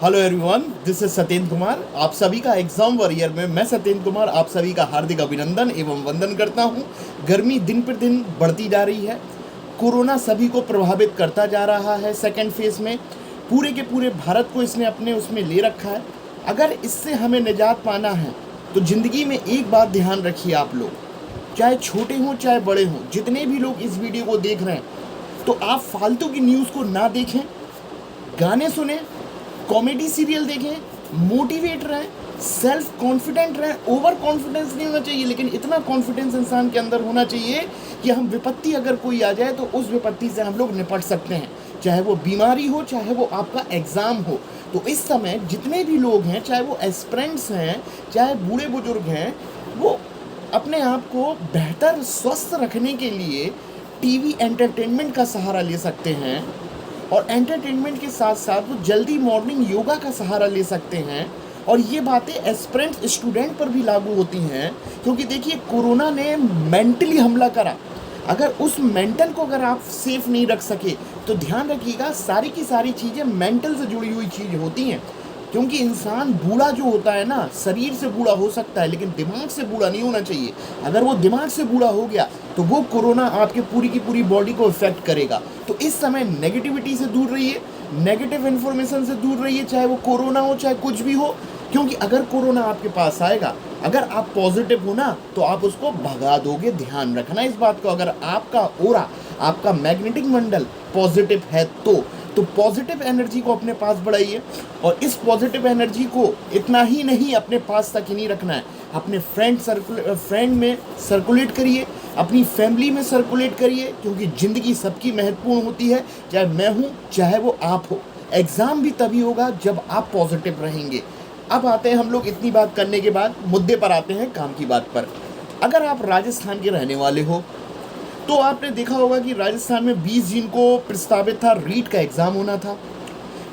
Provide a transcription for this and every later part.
Hello everyone, this is Satyendra Kumar. आप सभी का एग्जाम वॉरियर में मैं सत्येंद्र कुमार आप सभी का हार्दिक अभिनंदन एवं वंदन करता हूं। गर्मी दिन पर दिन बढ़ती जा रही है। कोरोना सभी को प्रभावित करता जा रहा है। सेकेंड फेज में पूरे के पूरे भारत को इसने अपने उसमें ले रखा है। अगर इससे हमें निजात पाना है तो ज़िंदगी में एक बात ध्यान रखिए आप लोग, चाहे छोटे हों चाहे बड़े हों, जितने भी लोग इस वीडियो को देख रहे हैं तो आप फालतू की न्यूज़ को ना देखें, गाने सुने, कॉमेडी सीरियल देखें, मोटिवेट रहें, सेल्फ कॉन्फिडेंट रहें। ओवर कॉन्फिडेंस नहीं होना चाहिए, लेकिन इतना कॉन्फिडेंस इंसान के अंदर होना चाहिए कि हम विपत्ति अगर कोई आ जाए तो उस विपत्ति से हम लोग निपट सकते हैं, चाहे वो बीमारी हो चाहे वो आपका एग्ज़ाम हो। तो इस समय जितने भी लोग हैं, चाहे वो एस्पिरेंट्स हैं चाहे बूढ़े बुजुर्ग हैं, वो अपने आप को बेहतर स्वस्थ रखने के लिए टीवी एंटरटेनमेंट का सहारा ले सकते हैं और एंटरटेनमेंट के साथ साथ वो जल्दी मॉर्निंग योगा का सहारा ले सकते हैं। और ये बातें एस्पिरेंट स्टूडेंट पर भी लागू होती हैं, क्योंकि देखिए कोरोना ने मेंटली हमला करा। अगर उस मेंटल को अगर आप सेफ नहीं रख सके तो ध्यान रखिएगा, सारी की सारी चीज़ें मेंटल से जुड़ी हुई चीज़ होती हैं। क्योंकि इंसान बूढ़ा जो होता है ना, शरीर से बूढ़ा हो सकता है लेकिन दिमाग से बूढ़ा नहीं होना चाहिए। अगर वो दिमाग से बूढ़ा हो गया तो वो कोरोना आपके पूरी की पूरी बॉडी को इफेक्ट करेगा। तो इस समय नेगेटिविटी से दूर रहिए, नेगेटिव इन्फॉर्मेशन से दूर रहिए, चाहे वो कोरोना हो चाहे कुछ भी हो। क्योंकि अगर कोरोना आपके पास आएगा, अगर आप पॉजिटिव हो ना तो आप उसको भगा दोगे। ध्यान रखना इस बात को। अगर आपका ओरा, आपका मैग्नेटिक मंडल पॉजिटिव है तो पॉजिटिव एनर्जी को अपने पास बढ़ाइए। और इस पॉजिटिव एनर्जी को इतना ही नहीं, अपने पास तक ही नहीं रखना है, अपने फ्रेंड में सर्कुलेट करिए, अपनी फैमिली में सर्कुलेट करिए। क्योंकि ज़िंदगी सबकी महत्वपूर्ण होती है, चाहे मैं हूँ चाहे वो आप हो। एग्ज़ाम भी तभी होगा जब आप पॉजिटिव रहेंगे। अब आते हैं हम लोग इतनी बात करने के बाद मुद्दे पर आते हैं, काम की बात पर। अगर आप राजस्थान के रहने वाले हो तो आपने देखा होगा कि राजस्थान में 20 जून को प्रस्तावित था रीट का एग्ज़ाम होना था।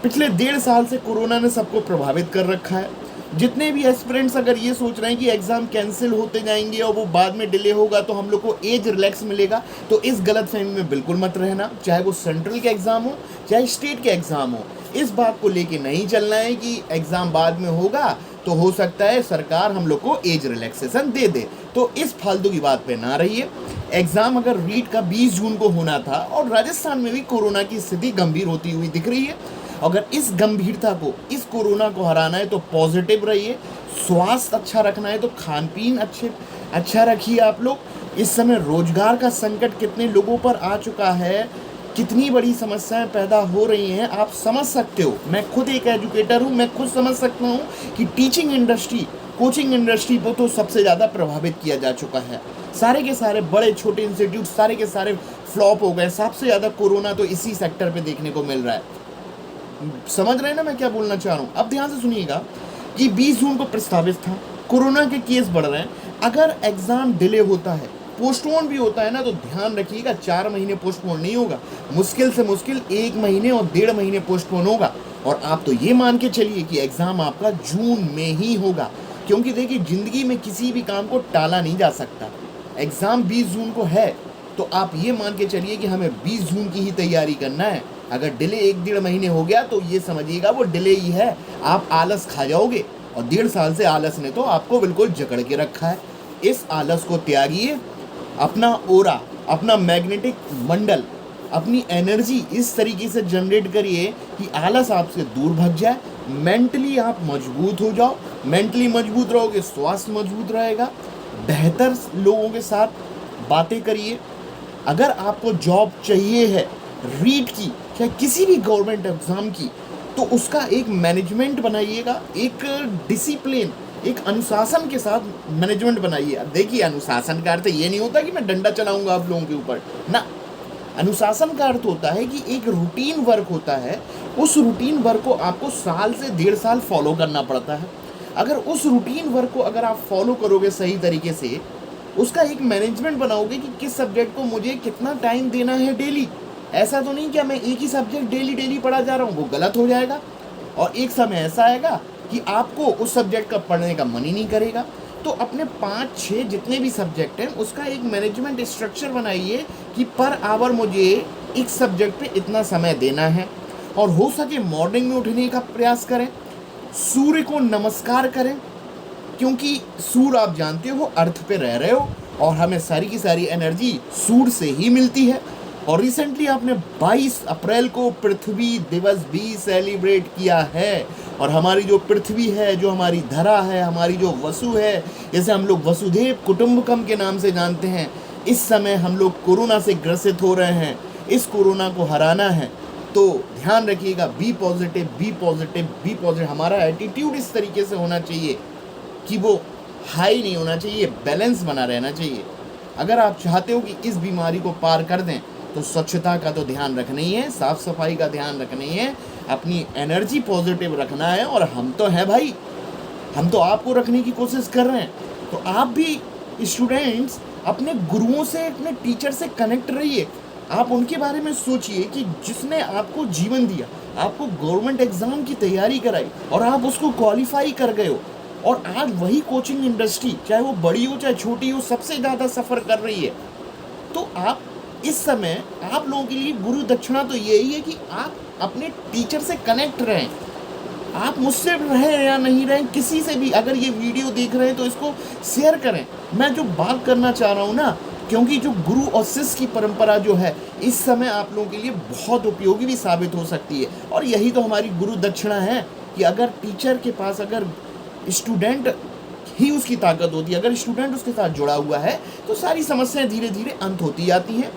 पिछले 1.5 साल से कोरोना ने सबको प्रभावित कर रखा है। जितने भी एस्पिरेंट्स अगर ये सोच रहे हैं कि एग्ज़ाम कैंसिल होते जाएंगे और वो बाद में डिले होगा तो हम लोग को एज रिलैक्स मिलेगा, तो इस गलतफहमी में बिल्कुल मत रहना। चाहे वो सेंट्रल के एग्ज़ाम हो चाहे स्टेट के एग्ज़ाम हो, इस बात को लेके नहीं चलना है कि एग्ज़ाम बाद में होगा तो हो सकता है सरकार हम लोग को एज रिलैक्सेशन दे दे। तो इस फालतू की बात पे ना रहिए। एग्ज़ाम अगर रीट का 20 जून को होना था और राजस्थान में भी कोरोना की स्थिति गंभीर होती हुई दिख रही है। अगर इस गंभीरता को, इस कोरोना को हराना है तो पॉजिटिव रहिए। स्वास्थ्य अच्छा रखना है तो खान पीन अच्छा रखिए आप लोग। इस समय रोजगार का संकट कितने लोगों पर आ चुका है, कितनी बड़ी समस्याएं पैदा हो रही हैं, आप समझ सकते हो। मैं खुद एक एजुकेटर हूँ, मैं खुद समझ सकता हूँ कि टीचिंग इंडस्ट्री, कोचिंग इंडस्ट्री को तो सबसे ज़्यादा प्रभावित किया जा चुका है। सारे के सारे बड़े छोटे इंस्टीट्यूट सारे के सारे फ्लॉप हो गए। सबसे ज़्यादा कोरोना तो इसी सेक्टर पे देखने को मिल रहा है। समझ रहे हैं ना मैं क्या बोलना चाह रहा हूँ? अब ध्यान से सुनिएगा कि 20 जून को प्रस्तावित था, कोरोना के केस बढ़ रहे हैं। अगर एग्ज़ाम डिले होता है, पोस्टपोन भी होता है ना, तो ध्यान रखिएगा 4 महीने पोस्टपोन नहीं होगा, मुश्किल से मुश्किल 1 महीने और 1.5 महीने पोस्टपोन होगा। और आप तो ये मान के चलिए कि एग्ज़ाम आपका जून में ही होगा। क्योंकि देखिए ज़िंदगी में किसी भी काम को टाला नहीं जा सकता। एग्ज़ाम 20 जून को है तो आप ये मान के चलिए कि हमें 20 जून की ही तैयारी करना है। अगर डिले 1-1.5 महीने हो गया तो ये समझिएगा वो डिले ही है, आप आलस खा जाओगे। और 1.5 साल से आलस ने तो आपको बिल्कुल जकड़ के रखा है। इस आलस को त्यागिए। अपना ओरा, अपना मैग्नेटिक मंडल, अपनी एनर्जी इस तरीके से जनरेट करिए कि आलस आपसे दूर भाग जाए। मेंटली आप मजबूत हो जाओ। मेंटली मजबूत रहोगे, स्वास्थ्य मजबूत रहेगा। बेहतर लोगों के साथ बातें करिए। अगर आपको जॉब चाहिए है रीट की, चाहे किसी भी गवर्नमेंट एग्ज़ाम की, तो उसका एक मैनेजमेंट बनाइएगा, एक डिसिप्लिन, एक अनुशासन के साथ मैनेजमेंट बनाइए। अब देखिए, अनुशासन का अर्थ ये नहीं होता कि मैं डंडा चलाऊंगा आप लोगों के ऊपर ना। अनुशासन का अर्थ होता है कि एक रूटीन वर्क होता है, उस रूटीन वर्क को आपको साल से 1.5 साल फॉलो करना पड़ता है। अगर उस रूटीन वर्क को अगर आप फॉलो करोगे सही तरीके से, उसका एक मैनेजमेंट बनाओगे कि किस सब्जेक्ट को मुझे कितना टाइम देना है डेली। ऐसा तो नहीं कि मैं एक ही सब्जेक्ट डेली पढ़ा जा रहा हूँ, वो गलत हो जाएगा। और एक समय ऐसा आएगा कि आपको उस सब्जेक्ट का पढ़ने का मन ही नहीं करेगा। तो अपने 5-6 जितने भी सब्जेक्ट हैं उसका एक मैनेजमेंट स्ट्रक्चर बनाइए कि पर आवर मुझे एक सब्जेक्ट पे इतना समय देना है। और हो सके मॉर्निंग में उठने का प्रयास करें, सूर्य को नमस्कार करें, क्योंकि सूर्य आप जानते हो अर्थ पे रह रहे हो और हमें सारी की सारी एनर्जी सूर्य से ही मिलती है। और रिसेंटली आपने 22 अप्रैल को पृथ्वी दिवस भी सेलिब्रेट किया है। और हमारी जो पृथ्वी है, जो हमारी धरा है, हमारी जो वसु है, जैसे हम लोग वसुधैव कुटुंबकम के नाम से जानते हैं, इस समय हम लोग कोरोना से ग्रसित हो रहे हैं। इस कोरोना को हराना है तो ध्यान रखिएगा, be positive, be positive, be positive. हमारा एटीट्यूड इस तरीके से होना चाहिए कि वो हाई नहीं होना चाहिए, बैलेंस बना रहना चाहिए। अगर आप चाहते हो कि इस बीमारी को पार कर दें तो स्वच्छता का तो ध्यान रखना ही है, साफ सफाई का ध्यान रखना ही है, अपनी एनर्जी पॉजिटिव रखना है। और हम तो हैं भाई, हम तो आपको रखने की कोशिश कर रहे हैं। तो आप भी स्टूडेंट्स अपने गुरुओं से, अपने टीचर से कनेक्ट रहिए। आप उनके बारे में सोचिए कि जिसने आपको जीवन दिया, आपको गवर्नमेंट एग्जाम की तैयारी कराई और आप उसको क्वालिफाई कर गए हो। और आज वही कोचिंग इंडस्ट्री, चाहे वो बड़ी हो चाहे छोटी हो, सबसे ज़्यादा सफ़र कर रही है। तो आप इस समय, आप लोगों के लिए गुरु दक्षिणा तो यही है कि आप अपने टीचर से कनेक्ट रहें। आप मुझसे रहें या नहीं रहें, किसी से भी अगर ये वीडियो देख रहे हैं तो इसको शेयर करें। मैं जो बात करना चाह रहा हूँ ना, क्योंकि जो गुरु और शिष्य की परंपरा जो है इस समय आप लोगों के लिए बहुत उपयोगी भी साबित हो सकती है। और यही तो हमारी गुरु दक्षिणा है कि अगर टीचर के पास, अगर स्टूडेंट ही उसकी ताकत होती है, अगर स्टूडेंट उसके साथ जुड़ा हुआ है तो सारी समस्याएं धीरे धीरे अंत होती जाती हैं।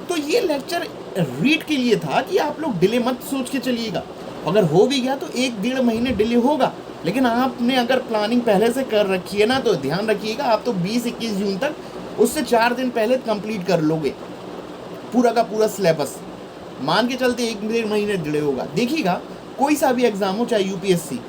तो ये लेक्चर रीड के लिए था कि आप लोग डिले मत सोच के चलिएगा। अगर हो भी गया तो 1-1.5 महीने डिले होगा, लेकिन आपने अगर प्लानिंग पहले से कर रखी है ना, तो ध्यान रखिएगा आप तो 20-21 जून तक, उससे 4 दिन पहले कंप्लीट कर लोगे पूरा का पूरा सिलेबस। मान के चलते 1-1.5 महीने डिले होगा। देखिएगा, कोई सा भी एग्जाम हो, चाहे यूपीएससी,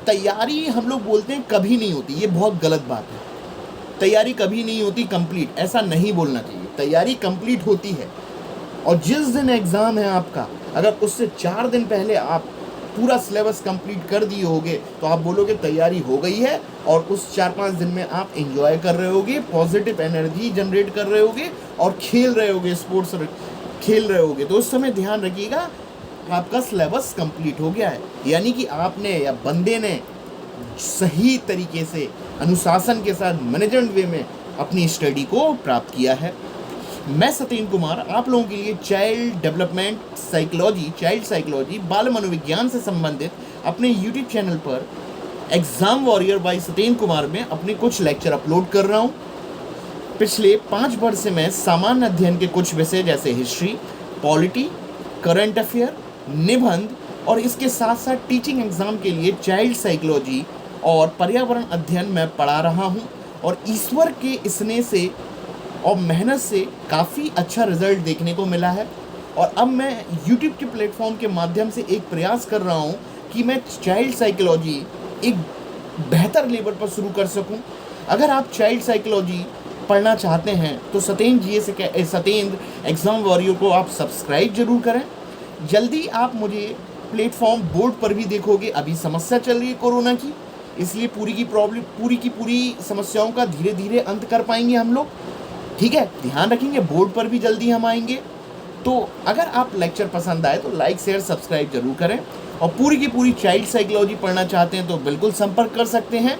तैयारी हम लोग बोलते हैं कभी नहीं होती, ये बहुत गलत बात है। तैयारी कभी नहीं होती कंप्लीट, ऐसा नहीं बोलना चाहिए। तैयारी कंप्लीट होती है, और जिस दिन एग्ज़ाम है आपका, अगर उससे 4 दिन पहले आप पूरा सिलेबस कंप्लीट कर दिए होगे तो आप बोलोगे तैयारी हो गई है। और उस 4-5 दिन में आप एंजॉय कर रहे होगे, पॉजिटिव एनर्जी जनरेट कर रहे होगे और खेल रहे होगे, स्पोर्ट्स खेल रहे होगे। तो उस समय ध्यान रखिएगा आपका सिलेबस कंप्लीट हो गया है, यानी कि आपने या बंदे ने सही तरीके से अनुशासन के साथ मैनेजमेंट वे में अपनी स्टडी को प्राप्त किया है। मैं सत्येंद्र कुमार आप लोगों के लिए child development psychology, child psychology, बाल मनोविज्ञान से संबंधित अपने यूट्यूब चैनल पर exam warrior by Satyendra Kumar में अपने कुछ लेक्चर अपलोड कर रहा हूँ। पिछले 5 वर्ष से मैं सामान्य अध्ययन के कुछ विषय जैसे हिस्ट्री, पॉलिटी, करंट अफेयर, निबंध और इसके साथ साथ टीचिंग एग्ज़ाम के लिए चाइल्ड साइकोलॉजी और पर्यावरण अध्ययन मैं पढ़ा रहा हूँ। और ईश्वर के स्नेह से और मेहनत से काफ़ी अच्छा रिजल्ट देखने को मिला है। और अब मैं यूट्यूब के प्लेटफॉर्म के माध्यम से एक प्रयास कर रहा हूँ कि मैं चाइल्ड साइकोलॉजी एक बेहतर लेवल पर शुरू कर सकूँ। अगर आप चाइल्ड साइकोलॉजी पढ़ना चाहते हैं तो सत्येंद्र एग्ज़ाम वॉरियर को आप सब्सक्राइब जरूर करें। जल्दी आप मुझे प्लेटफॉर्म बोर्ड पर भी देखोगे। अभी समस्या चल रही है कोरोना की, इसलिए पूरी की पूरी समस्याओं का धीरे धीरे अंत कर पाएंगे हम लोग, ठीक है। ध्यान रखेंगे, बोर्ड पर भी जल्दी हम आएंगे। तो अगर आप लेक्चर पसंद आए तो लाइक शेयर सब्सक्राइब जरूर करें। और पूरी की पूरी चाइल्ड साइकोलॉजी पढ़ना चाहते हैं तो बिल्कुल संपर्क कर सकते हैं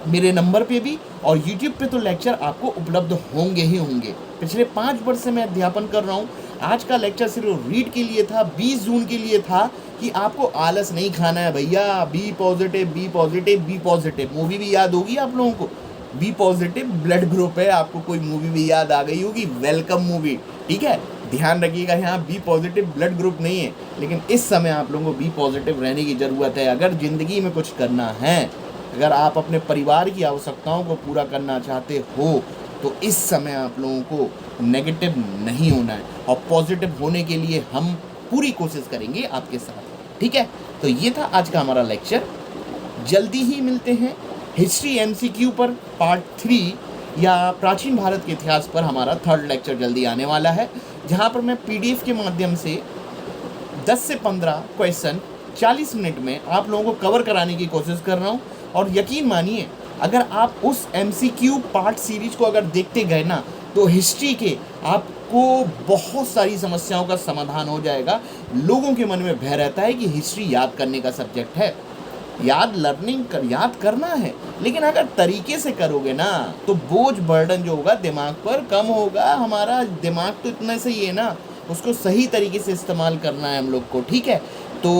मेरे नंबर पे भी। और यूट्यूब पे तो लेक्चर आपको उपलब्ध होंगे ही होंगे। पिछले 5 वर्ष से मैं अध्यापन कर रहा हूँ। आज का लेक्चर सिर्फ रीड के लिए था, 20 जून के लिए था कि आपको आलस नहीं खाना है भैया। Be positive, be positive, be positive. Movie भी याद होगी आप लोगों को, बी पॉजिटिव ब्लड ग्रुप है, आपको कोई मूवी भी याद आ गई होगी, वेलकम मूवी, ठीक है। ध्यान रखिएगा, यहाँ बी पॉजिटिव ब्लड ग्रुप नहीं है, लेकिन इस समय आप लोगों को बी पॉजिटिव रहने की ज़रूरत है। अगर ज़िंदगी में कुछ करना है, अगर आप अपने परिवार की आवश्यकताओं को पूरा करना चाहते हो तो इस समय आप लोगों को नेगेटिव नहीं होना है और पॉजिटिव होने के लिए हम पूरी कोशिश करेंगे आपके साथ, ठीक है। तो ये था आज का हमारा लेक्चर। जल्दी ही मिलते हैं हिस्ट्री MCQ पर पार्ट 3 या प्राचीन भारत के इतिहास पर हमारा 3rd लेक्चर जल्दी आने वाला है, जहाँ पर मैं PDF के माध्यम से 10 से 15 क्वेश्चन 40 मिनट में आप लोगों को कवर कराने की कोशिश कर रहा हूँ। और यकीन मानिए, अगर आप उस MCQ पार्ट सीरीज को अगर देखते गए ना तो हिस्ट्री के आप आपको बहुत सारी समस्याओं का समाधान हो जाएगा। लोगों के मन में भय रहता है कि हिस्ट्री याद करने का सब्जेक्ट है, याद करना है, लेकिन अगर तरीके से करोगे ना तो बोझ बर्डन जो होगा दिमाग पर कम होगा। हमारा दिमाग तो इतना सही है ना, उसको सही तरीके से इस्तेमाल करना है हम लोग को, ठीक है। तो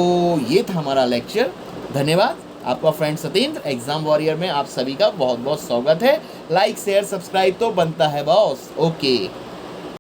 ये था हमारा लेक्चर। धन्यवाद। आपका फ्रेंड सत्येंद्र, एग्जाम वॉरियर में आप सभी का बहुत बहुत स्वागत है। लाइक शेयर सब्सक्राइब तो बनता है बॉस। ओके।